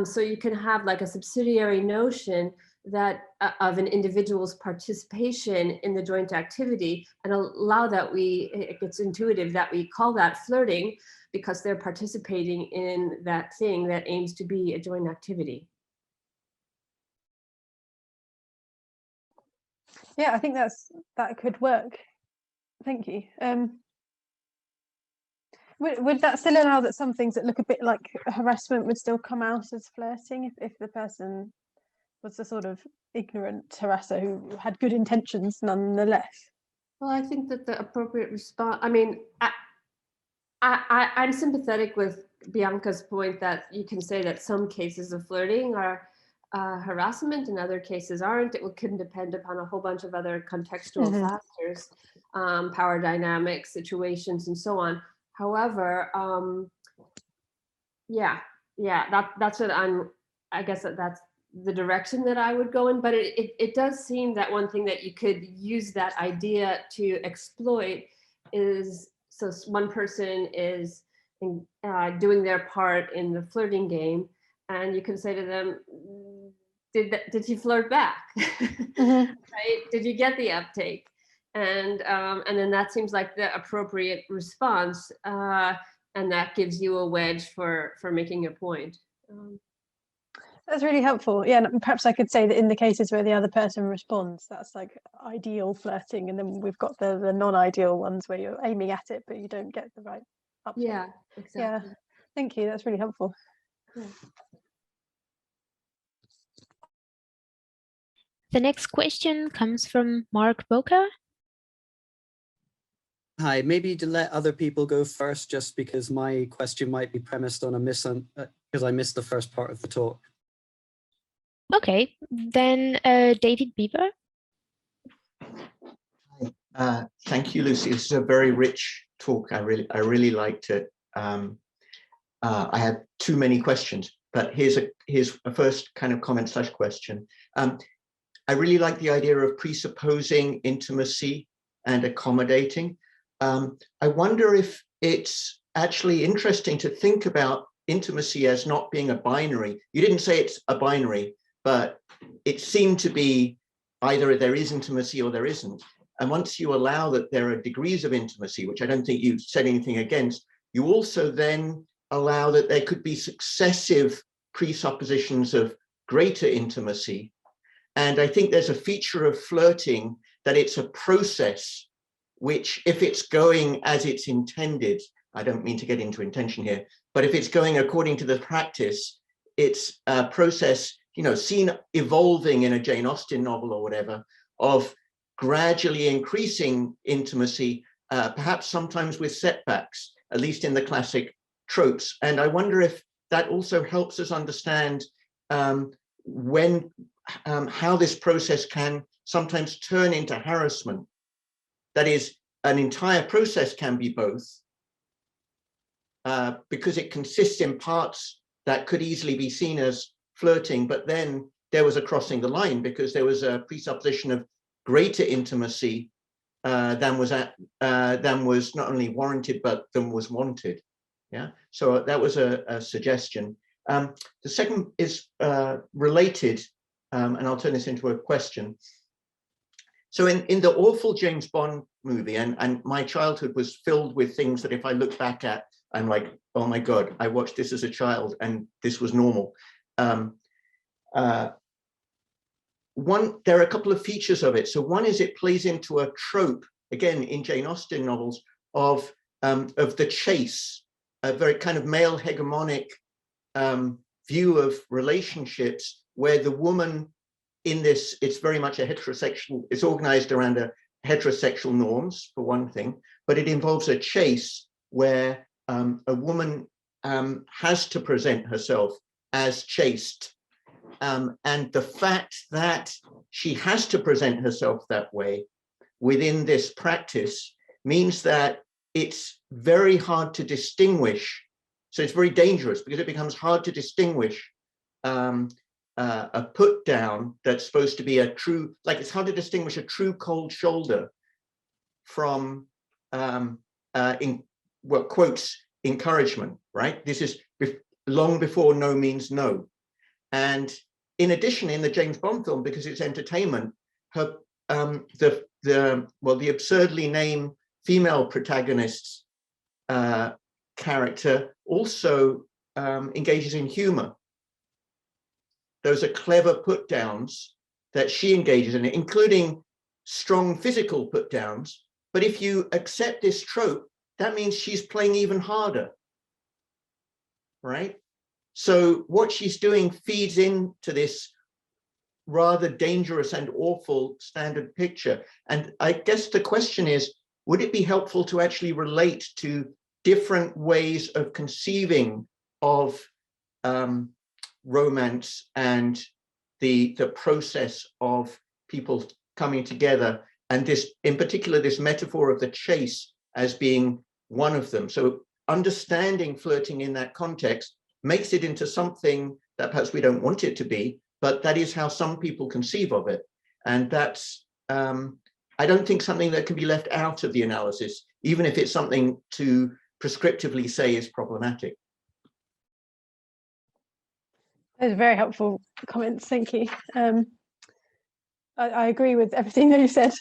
So you can have like a subsidiary notion that of an individual's participation in the joint activity, and allow that it's intuitive that we call that flirting because they're participating in that thing that aims to be a joint activity. Yeah, I think that could work. Thank you. Would that still allow that some things that look a bit like harassment would still come out as flirting if the person was a sort of ignorant harasser who had good intentions nonetheless? Well, I think that the appropriate response, I mean, I'm sympathetic with Bianca's point that you can say that some cases of flirting are harassment and other cases aren't. It can depend upon a whole bunch of other contextual factors, power dynamics, situations, and so on. However, that's what I guess that's the direction that I would go in, but it does seem that one thing that you could use that idea to exploit is, so one person is doing their part in the flirting game, and you can say to them, did you flirt back? Right? Did you get the uptake? And then that seems like the appropriate response, and that gives you a wedge for making a point. That's really helpful. Yeah, and perhaps I could say that in the cases where the other person responds, that's like ideal flirting, and then we've got the non-ideal ones where you're aiming at it but you don't get the right uptake. Yeah, exactly. Yeah, thank you. That's really helpful. Cool. The next question comes from Mark Boker. Hi, maybe to let other people go first, just because my question might be premised on because I missed the first part of the talk. Okay, then David Bieber. Thank you, Lucy. This is a very rich talk. I really liked it. I have too many questions, but here's a first kind of comment / question. I really like the idea of presupposing intimacy and accommodating. I wonder if it's actually interesting to think about intimacy as not being a binary. You didn't say it's a binary, but it seemed to be either there is intimacy or there isn't. And once you allow that there are degrees of intimacy, which I don't think you said anything against, you also then allow that there could be successive presuppositions of greater intimacy. And I think there's a feature of flirting that it's a process which, if it's going as it's intended, I don't mean to get into intention here, but if it's going according to the practice, it's a process, seen evolving in a Jane Austen novel or whatever, of gradually increasing intimacy, perhaps sometimes with setbacks, at least in the classic tropes. And I wonder if that also helps us understand how this process can sometimes turn into harassment. That is, an entire process can be both, because it consists in parts that could easily be seen as flirting, but then there was a crossing the line because there was a presupposition of greater intimacy than was not only warranted but than was wanted. Yeah, so that was a suggestion. The second is related, and I'll turn this into a question. So in the awful James Bond movie, and my childhood was filled with things that if I look back at, I'm like, oh my God, I watched this as a child and this was normal. There are a couple of features of it. So one is it plays into a trope, again, in Jane Austen novels, of the chase, a very kind of male hegemonic view of relationships, where the woman in this, it's very much a heterosexual, it's organized around a heterosexual norms, for one thing, but it involves a chase where a woman has to present herself as chaste. And the fact that she has to present herself that way within this practice means that it's very hard to distinguish. So it's very dangerous because it becomes hard to distinguish a put down that's supposed to be a true, like it's hard to distinguish a true cold shoulder from, in well, quotes, encouragement, right? This is long before no means no. And in addition, in the James Bond film, because it's entertainment, her the absurdly named female protagonist's character also engages in humor. Those are clever put downs that she engages in, including strong physical put downs. But if you accept this trope, that means she's playing even harder, right? So what she's doing feeds into this rather dangerous and awful standard picture. And I guess the question is, would it be helpful to actually relate to different ways of conceiving of romance and the process of people coming together, and this, in particular, this metaphor of the chase as being one of them? So understanding flirting in that context makes it into something that perhaps we don't want it to be, but that is how some people conceive of it. And that's, I don't think, something that can be left out of the analysis, even if it's something to prescriptively say is problematic. Those are very helpful comments, thank you. I agree with everything that you said.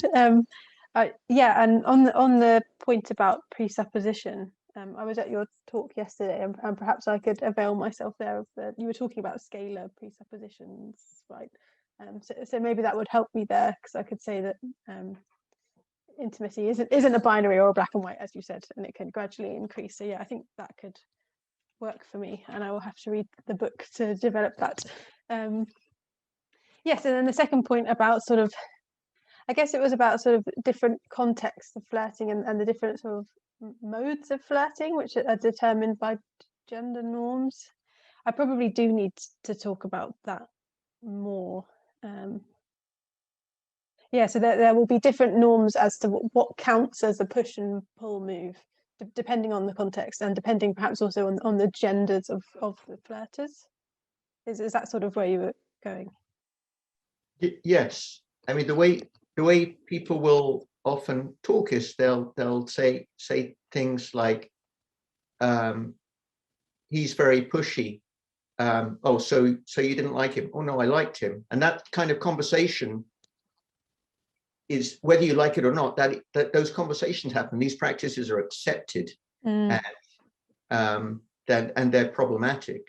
Yeah, and on the point about presupposition, I was at your talk yesterday, and perhaps I could avail myself there of you were talking about scalar presuppositions, right? So maybe that would help me there, because I could say that intimacy isn't a binary or a black and white, as you said, and it can gradually increase. So yeah, I think that could work for me, and I will have to read the book to develop that. Yes, and then the second point about sort of, I guess it was about sort of different contexts of flirting and the different sort of modes of flirting, which are determined by gender norms. I probably do need to talk about that more. Yeah, so there will be different norms as to what counts as a push and pull move, depending on the context, and depending perhaps also on the genders of the flirters. Is that sort of where you were going? Yes, I mean, the way people will often talk is they'll say things like, he's very pushy. Oh, so you didn't like him? Oh no, I liked him. And that kind of conversation is, whether you like it or not, that those conversations happen. These practices are accepted, and they're problematic.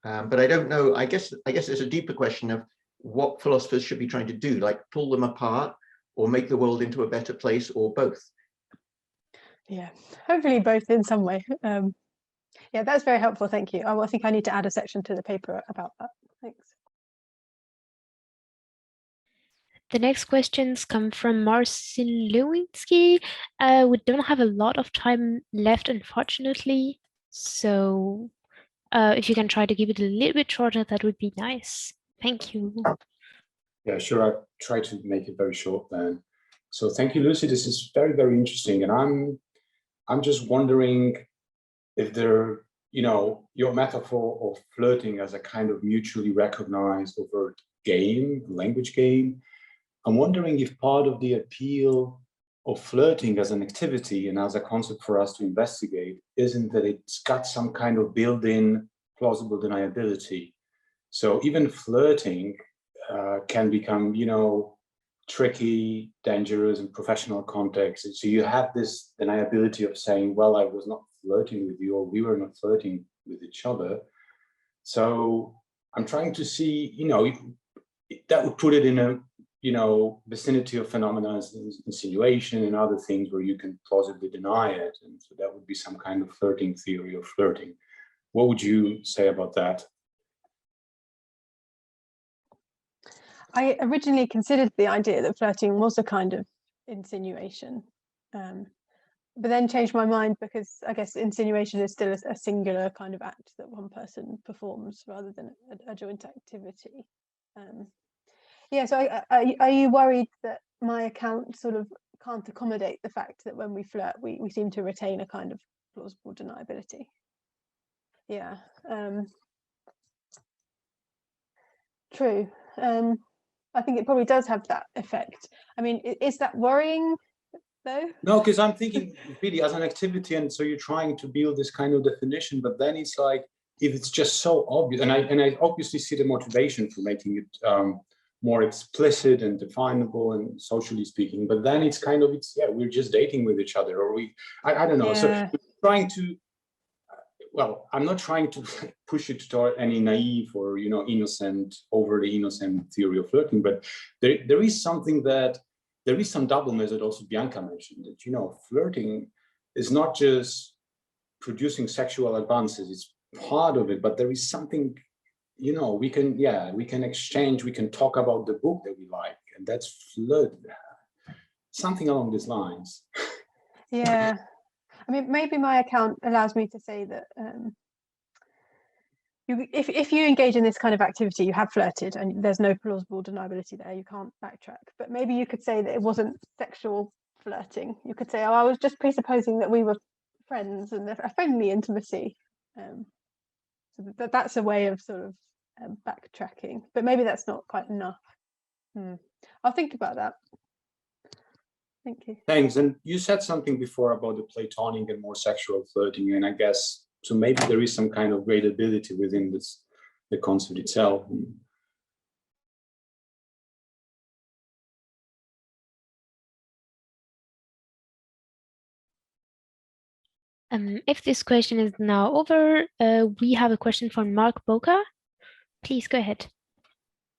But I don't know. I guess there's a deeper question of what philosophers should be trying to do, like pull them apart or make the world into a better place, or both. Yeah, hopefully both in some way. Yeah, that's very helpful. Thank you. I think I need to add a section to the paper about that. Thanks. The next questions come from Marcin Lewinsky. We don't have a lot of time left, unfortunately. So if you can try to keep it a little bit shorter, that would be nice. Thank you. Yeah, sure. I'll try to make it very short then. So thank you, Lucy. This is very, very interesting. And I'm just wondering if there, your metaphor of flirting as a kind of mutually recognized overt game, language game, I'm wondering if part of the appeal of flirting as an activity and as a concept for us to investigate isn't that it's got some kind of built-in plausible deniability. So even flirting can become, tricky, dangerous in professional contexts. So you have this deniability of saying, well, I was not flirting with you, or we were not flirting with each other. So I'm trying to see, that would put it in a, vicinity of phenomena as insinuation and other things where you can plausibly deny it. And so that would be some kind of flirting theory of flirting. What would you say about that? I originally considered the idea that flirting was a kind of insinuation, but then changed my mind, because I guess insinuation is still a singular kind of act that one person performs rather than a joint activity. Yeah, so are you worried that my account sort of can't accommodate the fact that when we flirt, we seem to retain a kind of plausible deniability? Yeah, true. I think it probably does have that effect. I mean, is that worrying though? No, because I'm thinking really as an activity, and so you're trying to build this kind of definition, but then it's like if it's just so obvious, and I obviously see the motivation for making it more explicit and definable and socially speaking, but then it's kind of, we're just dating with each other, or I don't know. Yeah. So trying to, well, I'm not trying to push it toward any naive or, innocent, overly innocent theory of flirting, but there is something that, there is some doubleness that also Bianca mentioned, that, flirting is not just producing sexual advances, it's part of it, but there is something, we can exchange, we can talk about the book that we like, and that's flirt, something along these lines. Yeah. I mean, maybe my account allows me to say that if you engage in this kind of activity, you have flirted and there's no plausible deniability there, you can't backtrack. But maybe you could say that it wasn't sexual flirting. You could say, oh, I was just presupposing that we were friends and a friendly intimacy. So that's a way of sort of backtracking. But maybe that's not quite enough. I'll think about that. Thank you. Thanks. And you said something before about the platonic and more sexual flirting, and I guess, so maybe there is some kind of gradability within the concept itself. If this question is now over, we have a question from Mark Boca. Please go ahead.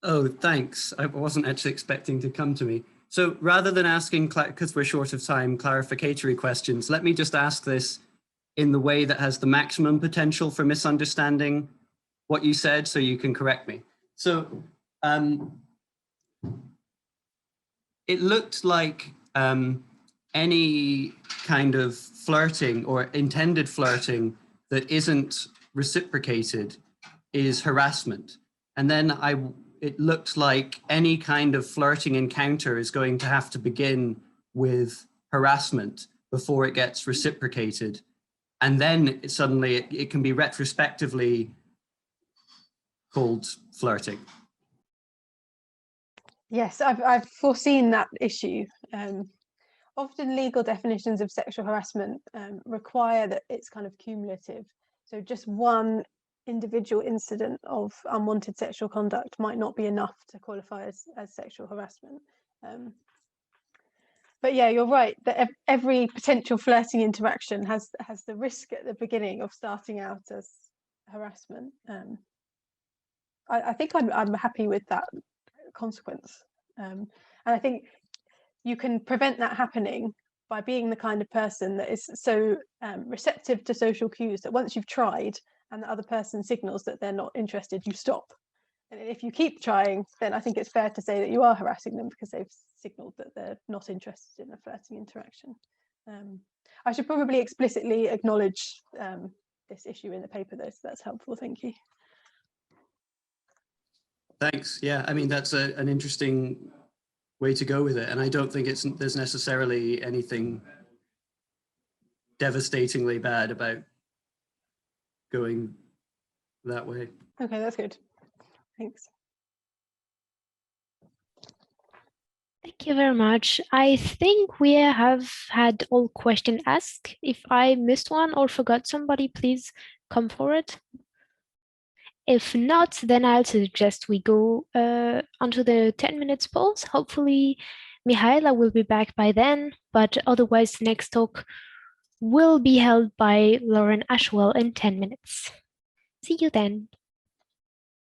Oh, thanks. I wasn't actually expecting to come to me. So rather than asking, because we're short of time, clarificatory questions, let me just ask this in the way that has the maximum potential for misunderstanding what you said, so you can correct me. So it looked like any kind of flirting or intended flirting that isn't reciprocated is harassment. And then it looked like any kind of flirting encounter is going to have to begin with harassment before it gets reciprocated. And then suddenly it can be retrospectively called flirting. Yes, I've foreseen that issue. Often legal definitions of sexual harassment require that it's kind of cumulative. So just one individual incident of unwanted sexual conduct might not be enough to qualify as sexual harassment. But yeah, you're right that every potential flirting interaction has the risk at the beginning of starting out as harassment. I think I'm happy with that consequence. And I think you can prevent that happening by being the kind of person that is so receptive to social cues that once you've tried and the other person signals that they're not interested, you stop. And if you keep trying, then I think it's fair to say that you are harassing them because they've signaled that they're not interested in a flirting interaction. I should probably explicitly acknowledge this issue in the paper though, so that's helpful, thank you. Thanks. Yeah, I mean, that's an interesting way to go with it. And I don't think there's necessarily anything devastatingly bad about going that way. Okay, that's good. Thanks. Thank you very much. I think we have had all questions asked. If I missed one or forgot somebody, please come forward. If not, then I'll suggest we go onto the 10 minutes pause. Hopefully, Mihaela will be back by then, but otherwise, the next talk will be held by Lauren Ashwell in 10 minutes. See you then.